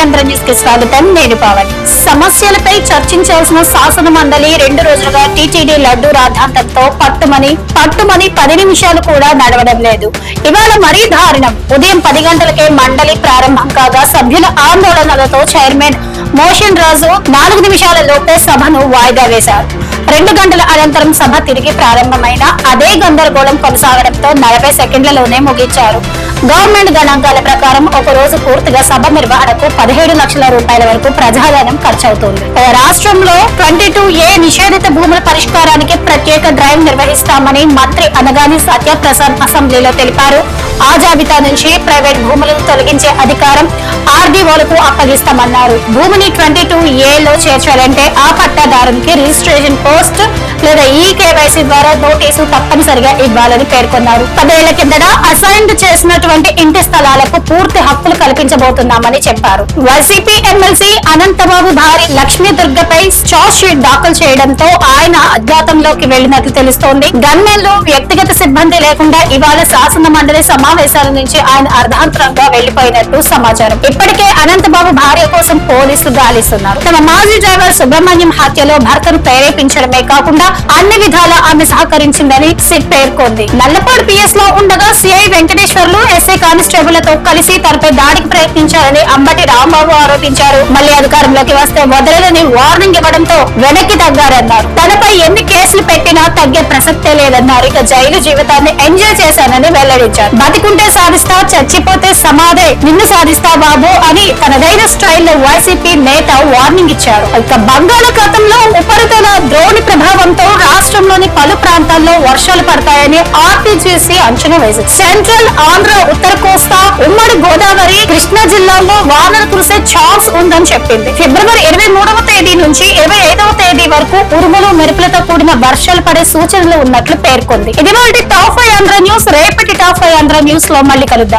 Andhra news కి స్వాగతం. నేను పవన్. సమస్యలపై చర్చించాల్సిన శాసన మండలి 2 రోజులుగా టీటీడీ లడ్డు రాద్ధాంతంతో పట్టుమని 10 నిమిషాలు కూడా నడవడం లేదు. ఇవాళ మరీ దారుణం. ఉదయం 10 గంటలకే మండలి ప్రారంభం కాగా సభ్యుల ఆందోళనలతో చైర్మన్ మోషన్ రాజు 4 నిమిషాల లోపే సభను వాయిదా వేశారు. 2 గంటల అనంతరం సభ తిరిగి ప్రారంభమైన అదే గందరగోళం కొనసాగడంతో 40 సెకండ్లలోనే ముగించారు. గవర్నమెంట్ గణాంకాల ప్రకారం ఒక రోజు పూర్తిగా సభ నిర్వహణకు 17 లక్షల రూపాయల వరకు ప్రజాధనం ఖర్చవుతుంది. రాష్ట్రంలో 22A నిషేధిత భూముల పరిష్కారానికి ప్రత్యేక డ్రైవ్ నిర్వహిస్తామని మంత్రి అనగాని సత్యప్రసాద్ అసెంబ్లీలో తెలిపారు. ఆ జాబితా నుంచి ప్రైవేట్ భూములను తొలగించే అధికారం ఆర్డీఓలకు అప్పగిస్తామన్నారు. భూమిని 22A చేర్చాలంటే ఆ పట్టాదారునికి రిజిస్ట్రేషన్ పోస్ట్ లేదా ఈకేవైసీ ద్వారా నోటీసు తప్పనిసరిగా ఇవ్వాలని పేర్కొన్నారు. 10 ఏళ్ల కిందట అసైన్డ్ చేసినటువంటి ఇంటి స్థలాలకు పూర్తి హక్కులు కల్పించబోతున్నామని చెప్పారు. వైసీపీ ఎమ్మెల్సీ అనంతబాబు భార్య లక్ష్మీ దుర్గపై చార్జ్ షీట్ దాఖలు చేయడంతో ఆయన అజ్ఞాతంలోకి వెళ్లినట్లు తెలుస్తోంది. గన్మెన్లు వ్యక్తిగత సిబ్బంది లేకుండా ఇవాళ శాసన మండలి సమావేశాల నుంచి ఆయన అర్ధాంతరంగా వెళ్లిపోయినట్టు సమాచారం. ఇప్పటికే అనంతబాబు భార్య కోసం పోలీసులు గాలిస్తున్నారు. తమ మాజీ డ్రైవర్ సుబ్రహ్మణ్యం హత్యలో భర్తను ప్రేరేపించడమే కాకుండా అన్ని విధాలా ఆమె సహకరించిందని సిట్ పేర్కొంది. నల్లపాడు పిఎస్ లో ఉండగా సిఐ వెంకటేశ్వర్లు ఎస్ఐ కానిస్టేబుళ్లతో కలిసి తనపై దాడికి ప్రయత్నించారని అంబటి రాంబాబు ఆరోపించారు. మళ్లీ అధికారంలోకి వస్తే వదలని వార్నింగ్ ఇవ్వడంతో వెనక్కి తగ్గారన్నారు. తనపై ఎన్ని కేసులు పెట్టినా తగ్గే ప్రసక్తే లేదన్నారు. ఇక జైలు జీవితాన్ని ఎంజాయ్ చేశానని వెల్లడించారు. బతికుంటే సాధిస్తా, చచ్చిపోతే సమాధే, నిన్ను సాధిస్తా బాబు అని తనదైన స్టైల్లో వైసీపీ నేత వార్నింగ్ ఇచ్చారు. ఇక బంగాళాఖాతంలో ఉపరితల ద్రోణి ప్రభావంతో రాష్ట్రంలోని పలు ప్రాంతాల్లో వర్షాలు పడతాయని ఆర్టీజీసీ అంచనా వేసింది. సెంట్రల్ ఆంధ్ర, ఉత్తర కోస్తా, ఉమ్మడి గోదావరి, కృష్ణా జిల్లాల్లో వానలు కురిసే ఛాన్స్ ఉందని చెప్పింది. ఫిబ్రవరి 23వ తేదీ నుంచి 25వ తేదీ వరకు ఉరుములు మెరుపులతో కూడిన వర్షాలు పడే సూచనలు ఉన్నట్లు పేర్కొంది. ఇది టాప్ 5 ఆంధ్ర న్యూస్. రేపటి టాప్ 5 ఆంధ్ర న్యూస్ లో మళ్ళీ కలుద్దాం.